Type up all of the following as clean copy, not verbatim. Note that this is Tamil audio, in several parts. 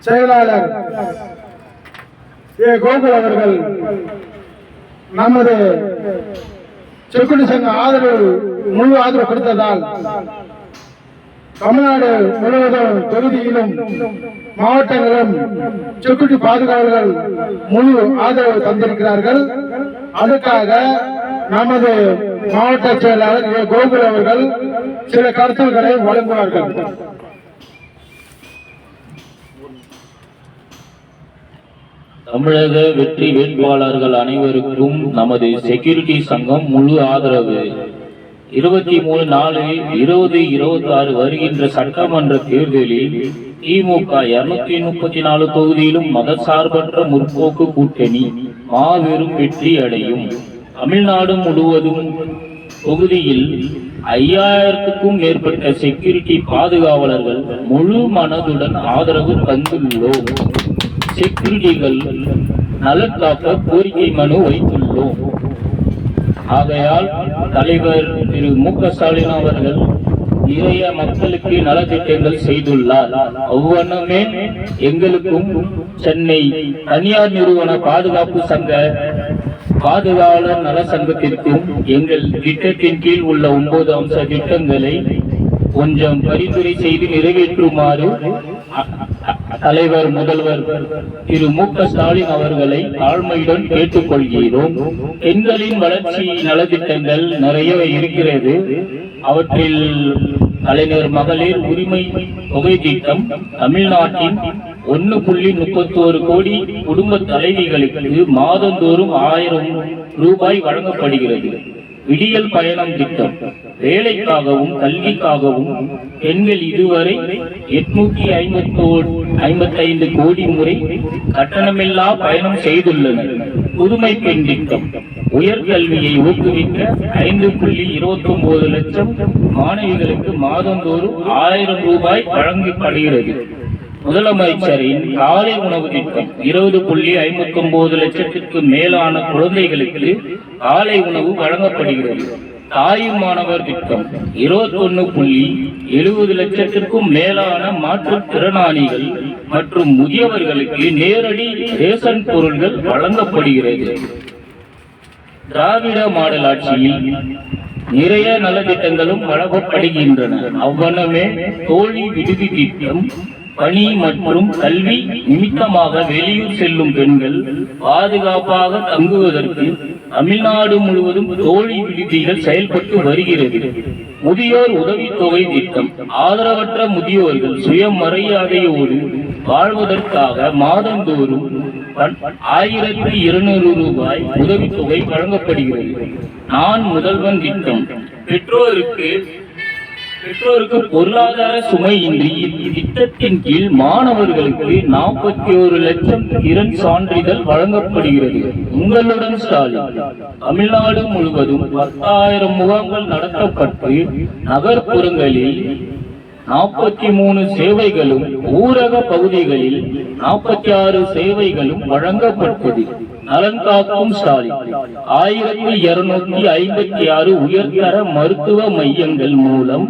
செயலாளர் கோகுல் அவர்கள் நமது செக்குடி சங்க முழு ஆதரவு கொடுத்ததால் தமிழ்நாடு முழுவதும் தொகுதியிலும் மாவட்டங்களும் செக்குடி பாதுகாவலர்கள் முழு ஆதரவு தந்திருக்கிறார்கள். அதுக்காக நமது மாவட்ட செயலாளர் கோகுல் அவர்கள் சில கருத்துக்களை வழங்குவார்கள். தமிழக வெற்றி வேட்பாளர்கள் அனைவருக்கும் நமது செக்யூரிட்டி சங்கம் முழு ஆதரவு. 23/4/2026 வருகின்ற சட்டமன்ற தேர்தலில் திமுக 234 தொகுதியிலும் மதசார்பற்ற முற்போக்கு கூட்டணி மாபெரும் வெற்றி அடையும். தமிழ்நாடு முழுவதும் தொகுதியில் 5000க்கும் மேற்பட்ட செக்யூரிட்டி பாதுகாவலர்கள் முழு மனதுடன் ஆதரவு தந்துள்ளோம். செக்யூரிட்டிகள் நலன் காக்க கோரிக்கை மனு வைத்துள்ளோம். ஆகையால் தலைவர் திரு மு.க. ஸ்டாலின் அவர்கள் நிறைய மக்களுக்கு நலத்திட்டங்கள் செய்துள்ளார். அவ்வண்ணமே எங்களுக்கும் சென்னை தனியார் நிறுவன பாதுகாப்பு சங்க பாதுகாவலர் நல சங்கத்திற்கும் எங்கள் திட்டத்தின் கீழ் உள்ள 9 அம்ச திட்டங்களை கொஞ்சம் பரிந்துரை செய்து நிறைவேற்றுமாறு தலைவர் முதல்வர் திரு மு.க. ஸ்டாலின் அவர்களை தாழ்மையுடன் கேட்டுக்கொள்கிறோம். பெண்களின் வளர்ச்சி நலத்திட்டங்கள் நிறைய இருக்கிறது. அவற்றில் கலைஞர் மகளிர் உரிமை தொகை திட்டம் தமிழ்நாட்டின் 1.31 கோடி குடும்ப தலைவிகளுக்கு மாதந்தோறும் 1000 ரூபாய் வழங்கப்படுகிறது. விடியல் பயணம் திட்டம் வேலைக்காகவும் கல்விக்காகவும் பெண்கள் இதுவரை 855 கோடி முறை கட்டணமில்லா பயணம் செய்துள்ளனர். புதுமை பெண் திட்டம் உயர்கல்வியை ஊக்குவிக்க 5.29 லட்சம் மாணவிகளுக்கு மாதந்தோறும் 1000 ரூபாய் வழங்கப்படுகிறது. முதலமைச்சரின் காலை உணவு திட்டம் 20.59 லட்சத்திற்கு மேலான குழந்தைகளுக்கு காலை உணவு வழங்கப்படுகிறது. தாயும் மாணவர் திட்டம் 21.70 லட்சத்திற்கும் மேலான மாற்றுத்திறனாளிகள் மற்றும் முதியவர்களுக்கு நேரடி ரேஷன் பொருட்கள் வழங்கப்படுகிறது. திராவிட மாடல் ஆட்சியில் நிறைய நலத்திட்டங்களும் வழங்கப்படுகின்றன. அவ்வண்ணமே தோழி விடுதி திட்டம் பணி மற்றும் கல்வி நிமித்தமாக வெளியூர் செல்லும் பெண்கள் பாதுகாப்பாக தங்குவதற்கு தமிழ்நாடு முழுவதும் தோழி விடுதிகள் செயல்பட்டு வருகிறது. முதியோர் உதவித்தொகை திட்டம் ஆதரவற்ற முதியோர்கள் சுயமரியாதையோடு வாழ்வதற்காக மாதந்தோறும் 1200 ரூபாய் உதவித்தொகை வழங்கப்படுகிறது. நான் முதல்வன் திட்டம் பெற்றோருக்கு பொருளாதார சுமையின்றி இத்திட்டத்தின் கீழ் மாணவர்களுக்கு 41 லட்சம் திறன் சான்றிதழ் வழங்கப்படுகிறது. உங்களுடன் ஸ்டாலின் தமிழ்நாடு முழுவதும் 10,000 முகாம்கள் நடத்தப்பட்டு நகர்ப்புறங்களில் 43 சேவைகளும் ஊரக பகுதிகளில் 46 சேவைகளும் வழங்கப்பட்டது. நலன் காக்கும் ஸ்டாலின் 1256 உயர்தர மருத்துவ மையங்கள் மூலம்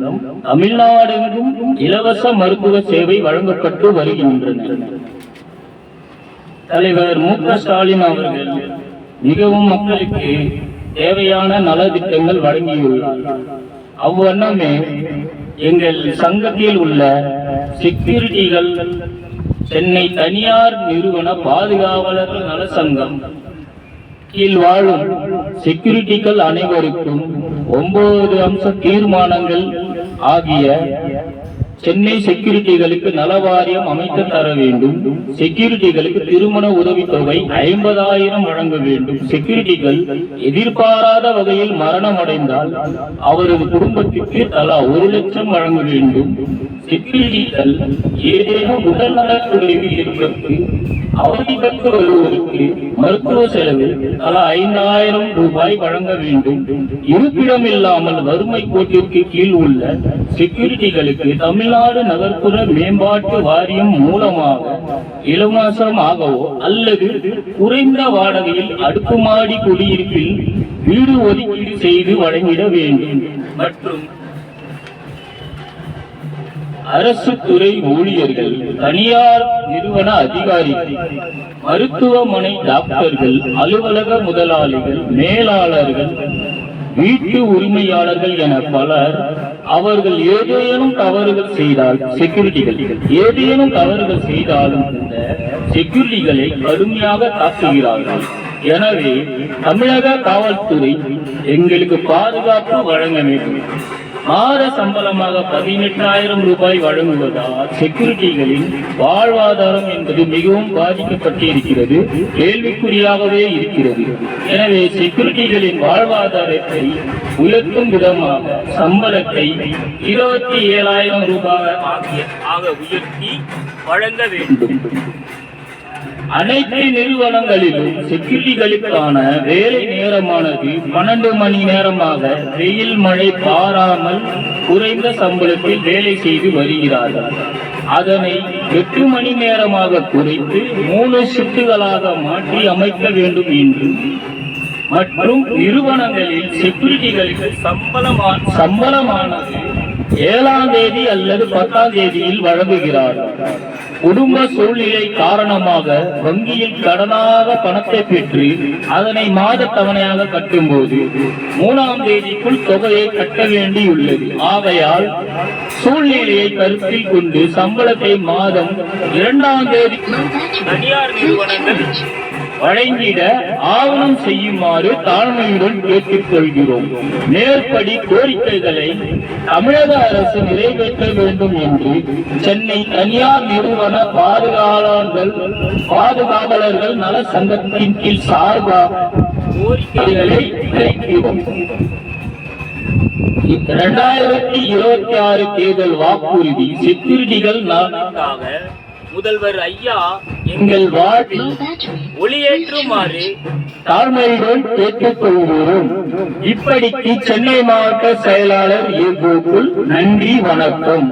தமிழ்நாடெங்கும் இலவச மருத்துவ சேவை வழங்கப்பட்டு வருகின்றன. தலைவர் மு.க. ஸ்டாலின் அவர்கள் மிகவும் மக்களுக்கு தேவையான நலத்திட்டங்கள் வழங்கியுள்ளார். அவ்வண்ணமே எங்கள் சங்கத்தில் உள்ள செக்யூரிட்டிகள் சென்னை தனியார் நிறுவன பாதுகாவலர் நல சங்கம் கீழ் வாழும் செக்யூரிட்டிகள் அனைவருக்கும் 9 அம்ச தீர்மானங்கள் ஆகிய சென்னை செக்யூரிட்டிகளுக்கு நல வாரியம் அமைத்து தர வேண்டும். செக்யூரிட்டிகளுக்கு திருமண உதவித்தொகை 50,000 வழங்க வேண்டும். செக்யூரிட்டிகள் எதிர்பாராத வகையில் மரணம் அடைந்தால் அவரது குடும்பத்திற்கு தலா 1 லட்சம் வழங்க வேண்டும். செக்யூரிட்டிகள் ஏதேனும் உடல்நலக்குறைவு ஏற்பட்டு அவதி பெற்று வருவதற்கு மருத்துவ செலவில் தலா 5,000 ரூபாய் வழங்க வேண்டும். இருப்பிடம் இல்லாமல் வறுமை கோட்டிற்கு கீழ் உள்ள செக்யூரிட்டிகளுக்கு தமிழ்நாடு நகர்ப்புற மேம்பாட்டு வாரியம் மூலமாக இலவசமாகவோ அல்லது குறைந்த வாடகையில் அடுக்குமாடி குடியிருப்பில் வீடு ஒதுக்கீடு செய்து வழங்கிட வேண்டும். மற்றும் அரசு துறை ஊழியர்கள், தனியார் நிறுவன அதிகாரிகள், மருத்துவமனை டாக்டர்கள், அலுவலக முதலாளிகள், மேலாளர்கள், வீட்டு உரிமையாளர்கள் என பலர் அவர்கள் ஏதேனும் தவறுகள் செய்தால் ஏதேனும் தவறுகள் செய்தாலும் இந்த செக்யூரிட்டிகளை கடுமையாக தாக்குகிறார்கள். எனவே தமிழக காவல்துறை எங்களுக்கு பாதுகாப்பு வழங்க வேண்டும். மாத சம்பளமாக 18,000 ரூபாய் வழங்குவதால் செக்யூரிட்டிகளின் வாழ்வாதாரம் என்பது மிகவும் பாதிக்கப்பட்டிருக்கிறது, கேள்விக்குறியாகவே இருக்கிறது. எனவே செக்யூரிட்டிகளின் வாழ்வாதாரத்தை உயர்த்தும் விதமாக சம்பளத்தை 27,000 ரூபாய் ஆக உயர்த்தி வழங்க வேண்டும். அனைத்து நிறுவனங்களிலும் செக்யூரிட்டிகளுக்கான வேலை நேரமானது 12 மணி நேரமாக வெயில் மழை பாராமல் குறைந்த சம்பளத்தில் வேலை செய்து வருகிறார்கள். அதனை 8 மணி நேரமாக குறைத்து 3 ஷிப்டுகளாக மாற்றி அமைக்க வேண்டும் என்று மற்றும் நிறுவனங்களில் செக்யூரிட்டிகளுக்கு சம்பளமானது 7ஆம் தேதி அல்லது 10ஆம் தேதியில் வழங்குகிறார்கள். குடும்ப சூழ்நிலை காரணமாக வங்கியில் கடனாக பணத்தை பெற்று அதனை மாத தவணையாக கட்டும்போது 3ஆம் தேதிக்குள் தொகையை கட்ட வேண்டியுள்ளது. ஆகையால் சூழ்நிலையை கருத்தில் கொண்டு சம்பளத்தை மாதம் 2ஆம் தேதி தனியார் நிறுவனங்கள் வழங்கிட ஆவணம் செய்யுமாறு தாழ்மையுடன் கேட்டுக் கொள்கிறோம். மேற்படி கோரிக்கைகளை தமிழக அரசு நிறைவேற்ற வேண்டும் என்று சென்னை தனியார் நிறுவன பாதுகாவலர்கள் நல சங்கத்தின் கீழ் சார்பாக கோரிக்கைகளை வைக்கிறோம். 2026 தேர்தல் வாக்குறுதி செக்யூரிட்டிகள் நலனுக்காக முதல்வர் ஐயா எங்கள் வாழ்வில் ஒளியேற்றுமாறு தாழ்மையுடன் கேட்டுக்கொள்கிறோம். இப்படிக்கு சென்னை மாவட்ட செயலாளர் ஏ. கோகுல். நன்றி, வணக்கம்.